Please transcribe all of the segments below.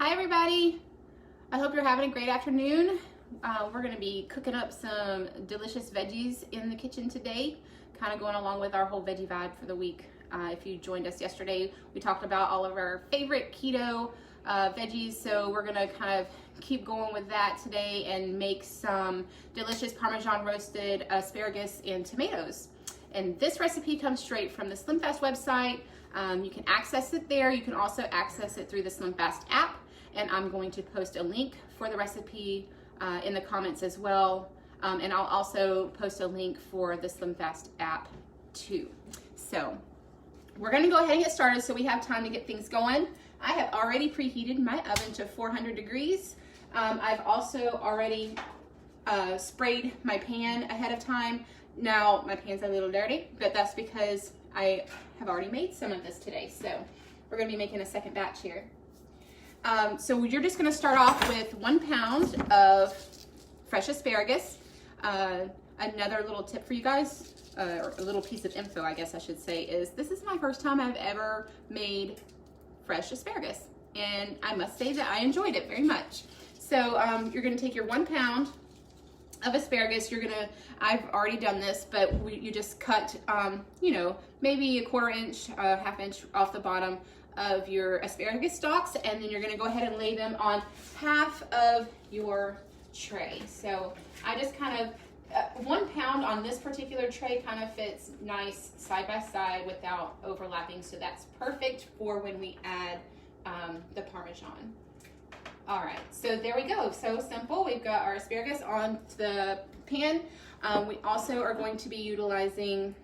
Hi everybody, I hope you're having a great afternoon. We're going to be cooking up some delicious veggies in the kitchen today, kind of going along with our whole veggie vibe for the week. If you joined us yesterday, we talked about all of our favorite keto veggies, so we're going to kind of keep going with that today and make some delicious Parmesan roasted asparagus and tomatoes. And this recipe comes straight from the SlimFast website. You can access it there. You can also access it through the SlimFast app. And I'm going to post a link for the recipe in the comments as well. And I'll also post a link for the SlimFast app too. So we're gonna go ahead and get started so we have time to get things going. I have already preheated my oven to 400 degrees. I've also already sprayed my pan ahead of time. Now my pan's a little dirty, but that's because I have already made some of this today. So we're gonna be making a second batch here. So you're just gonna start off with 1 pound of fresh asparagus. Another little tip for you guys, or a little piece of info I guess I should say, is this is my first time I've ever made fresh asparagus. And I must say that I enjoyed it very much. So you're gonna take your 1 pound of asparagus. I've already done this, but you just cut, you know, maybe a 1/4 inch, ½ inch off the bottom of your asparagus stalks, and then you're gonna go ahead and lay them on half of your tray. So I just kind of, 1 pound on this particular tray kind of fits nice side by side without overlapping, so that's perfect for when we add the Parmesan. All right, so there we go. So simple. We've got our asparagus on the pan. We also are going to be utilizing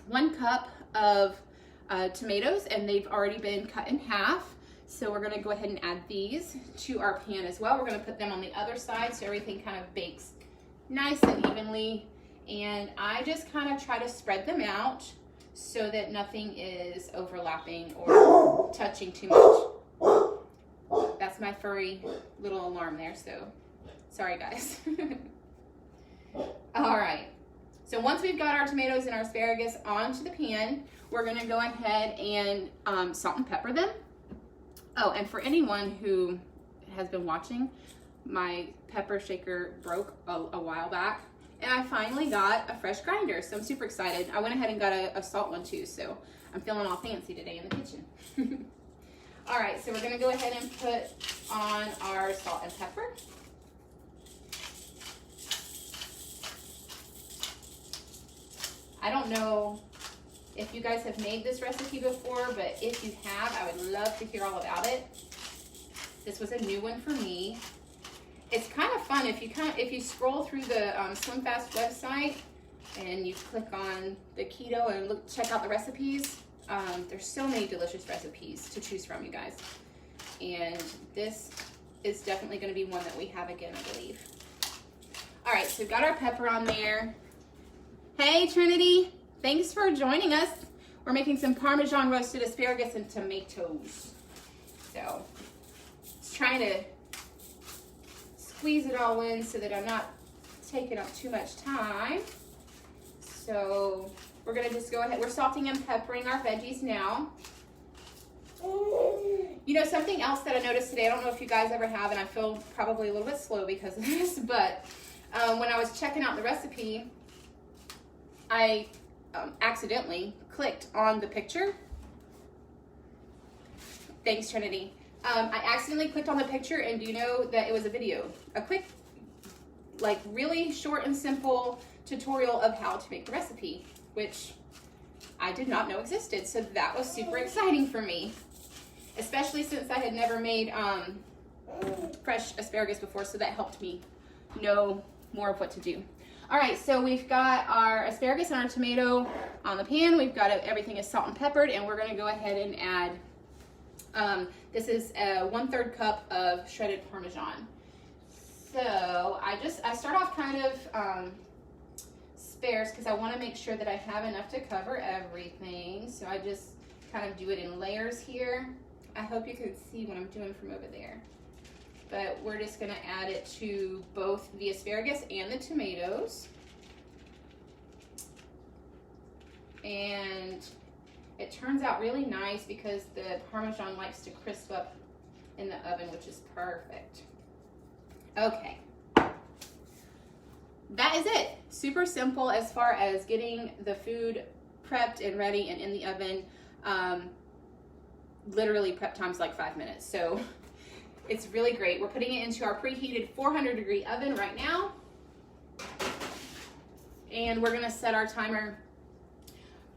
1 cup of tomatoes, and they've already been cut in half. So we're gonna go ahead and add these to our pan as well. We're gonna put them on the other side so everything kind of bakes nice and evenly. And I just kind of try to spread them out so that nothing is overlapping or touching too much. That's my furry little alarm there, so sorry guys. All right, so once we've got our tomatoes and our asparagus onto the pan, we're gonna go ahead and salt and pepper them. Oh, and for anyone who has been watching, my pepper shaker broke a while back, and I finally got a fresh grinder, so I'm super excited. I went ahead and got a salt one too, so I'm feeling all fancy today in the kitchen. All right, so we're gonna go ahead and put on our salt and pepper. I don't know if you guys have made this recipe before, but if you have, I would love to hear all about it. This was a new one for me. It's kind of fun if you scroll through the SlimFast website and you click on the keto and check out the recipes. There's so many delicious recipes to choose from, you guys. And this is definitely going to be one that we have again, I believe. All right, so we've got our pepper on there. Hey, Trinity, thanks for joining us. We're making some Parmesan roasted asparagus and tomatoes. So, just trying to squeeze it all in so that I'm not taking up too much time. So, we're gonna just go ahead. We're salting and peppering our veggies now. You know, something else that I noticed today, I don't know if you guys ever have, and I feel probably a little bit slow because of this, but when I was checking out the recipe, I accidentally clicked on the picture. Thanks, Trinity. I accidentally clicked on the picture, and do you know that it was a video? A quick, like really short and simple tutorial of how to make the recipe, which I did not know existed. So that was super exciting for me, especially since I had never made fresh asparagus before, so that helped me know more of what to do. All right, so we've got our asparagus and our tomato on the pan. We've got everything is salt and peppered, and we're gonna go ahead and add, this is a 1/3 cup of shredded Parmesan. So I start off kind of sparse because I wanna make sure that I have enough to cover everything. So I just kind of do it in layers here. I hope you can see what I'm doing from over there. But we're just gonna add it to both the asparagus and the tomatoes. And it turns out really nice because the Parmesan likes to crisp up in the oven, which is perfect. Okay. That is it. Super simple as far as getting the food prepped and ready and in the oven. Literally prep time's like 5 minutes. So it's really great. We're putting it into our preheated 400-degree oven right now. And we're gonna set our timer.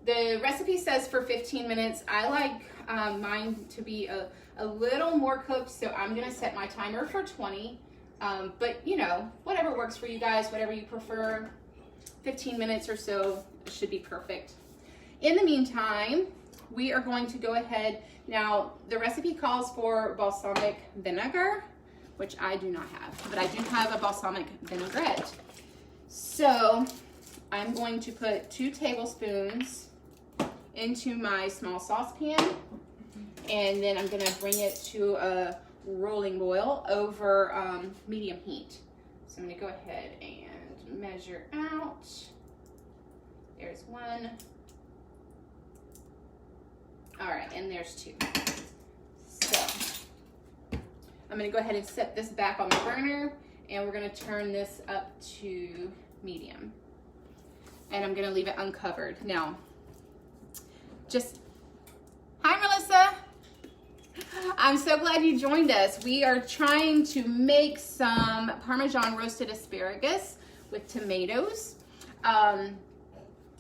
The recipe says for 15 minutes. I like mine to be a little more cooked, so I'm gonna set my timer for 20. But you know, whatever works for you guys, whatever you prefer, 15 minutes or so should be perfect. In the meantime, we are going to go ahead. Now, the recipe calls for balsamic vinegar, which I do not have, but I do have a balsamic vinaigrette. So I'm going to put 2 tablespoons into my small saucepan, and then I'm gonna bring it to a rolling boil over medium heat. So I'm gonna go ahead and measure out. There's 1. All right, and there's 2. So I'm gonna go ahead and set this back on the burner, and we're gonna turn this up to medium. And I'm gonna leave it uncovered. Now, hi Melissa. I'm so glad you joined us. We are trying to make some Parmesan roasted asparagus with tomatoes.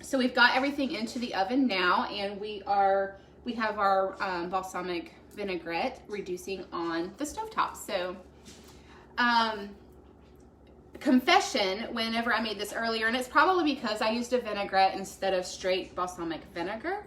So we've got everything into the oven now, and we have our balsamic vinaigrette reducing on the stovetop. So, confession, whenever I made this earlier, and it's probably because I used a vinaigrette instead of straight balsamic vinegar,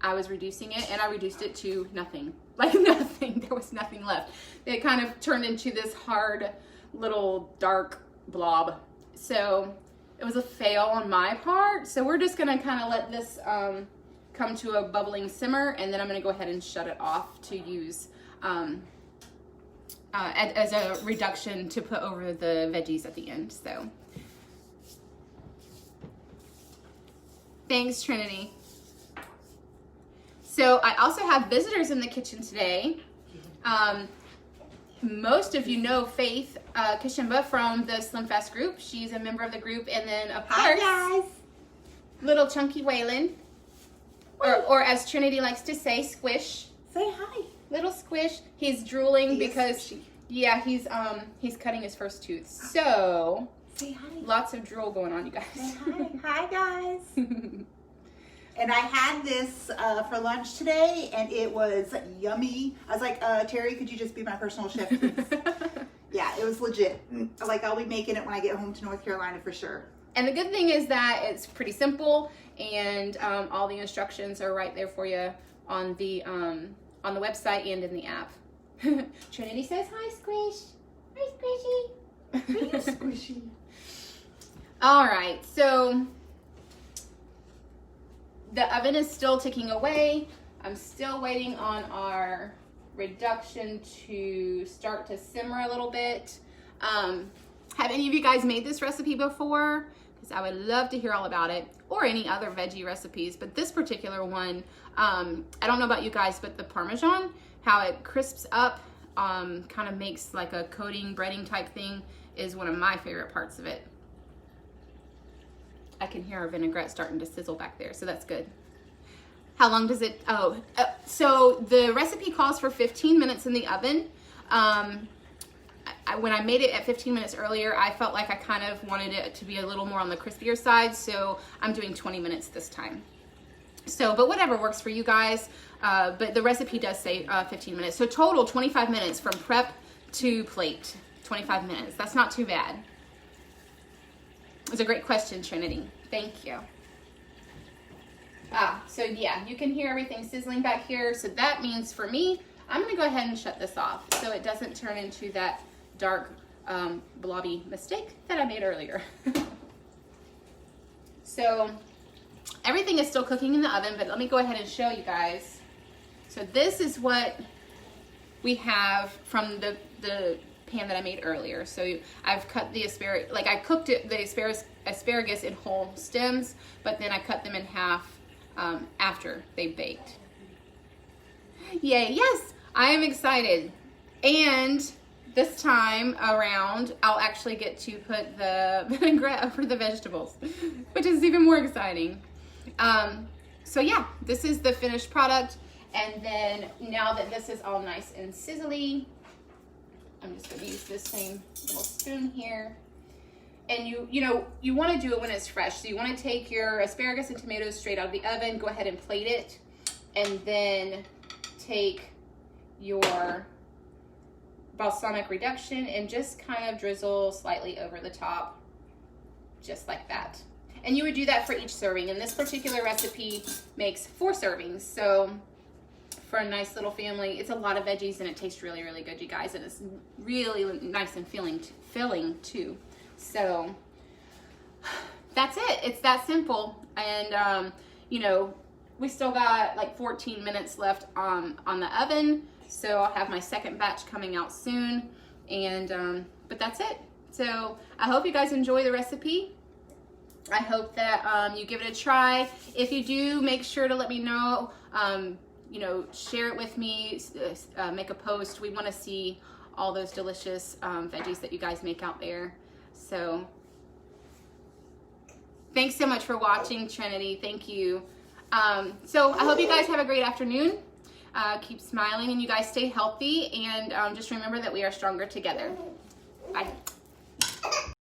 I was reducing it, and I reduced it to nothing. Like nothing. There was nothing left. It kind of turned into this hard little dark blob. So it was a fail on my part. So we're just gonna kind of let this come to a bubbling simmer, and then I'm gonna go ahead and shut it off to use as a reduction to put over the veggies at the end. So thanks, Trinity. So I also have visitors in the kitchen today. Most of you know Faith Kishimba from the SlimFast group. She's a member of the group, and then of course, hi guys, little chunky Waylon, or as Trinity likes to say, Squish. Say hi. Little Squish. He's drooling because he's cutting his first tooth. So say hi. Lots of drool going on, you guys. Say hi. Hi guys. And I had this for lunch today, and it was yummy. I was like, Terry, could you just be my personal chef, please? Yeah, it was legit. Like, I'll be making it when I get home to North Carolina for sure. And the good thing is that it's pretty simple, and all the instructions are right there for you on the website and in the app. Trinity says, hi, Squish. Hi, Squishy. Are you squishy? All right, so the oven is still ticking away. I'm still waiting on our reduction to start to simmer a little bit. Have any of you guys made this recipe before? Because I would love to hear all about it, or any other veggie recipes. But this particular one, I don't know about you guys, but the Parmesan, how it crisps up, kind of makes like a coating, breading type thing, is one of my favorite parts of it. I can hear our vinaigrette starting to sizzle back there, so that's good. How long does it, so the recipe calls for 15 minutes in the oven. When I made it at 15 minutes earlier, I felt like I kind of wanted it to be a little more on the crispier side, so I'm doing 20 minutes this time. So, but whatever works for you guys, but the recipe does say 15 minutes. So total 25 minutes from prep to plate, 25 minutes. That's not too bad. It's a great question, Trinity. Thank you. So yeah, you can hear everything sizzling back here. So that means for me, I'm gonna go ahead and shut this off so it doesn't turn into that dark blobby mistake that I made earlier. So everything is still cooking in the oven, but let me go ahead and show you guys. So this is what we have from the pan that I made earlier. So I've cut the asparagus, like I cooked it, the asparagus in whole stems, but then I cut them in half after they baked. Yay, yes, I am excited. And this time around, I'll actually get to put the vinaigrette over the vegetables, which is even more exciting. So yeah, this is the finished product. And then now that this is all nice and sizzly, I'm just gonna use this same little spoon here. And you want to do it when it's fresh. So you want to take your asparagus and tomatoes straight out of the oven, go ahead and plate it, and then take your balsamic reduction and just kind of drizzle slightly over the top, just like that. And you would do that for each serving. And this particular recipe makes 4 servings. So for a nice little family, it's a lot of veggies and it tastes really, really good, you guys. And it's really nice and filling too. So that's it. It's that simple. And we still got like 14 minutes left on the oven. So I'll have my second batch coming out soon. And but that's it. So I hope you guys enjoy the recipe. I hope that you give it a try. If you do, make sure to let me know. Share it with me. Make a post. We want to see all those delicious veggies that you guys make out there. So thanks so much for watching, Trinity. Thank you. So I hope you guys have a great afternoon. Keep smiling and you guys stay healthy. And just remember that we are stronger together. Bye.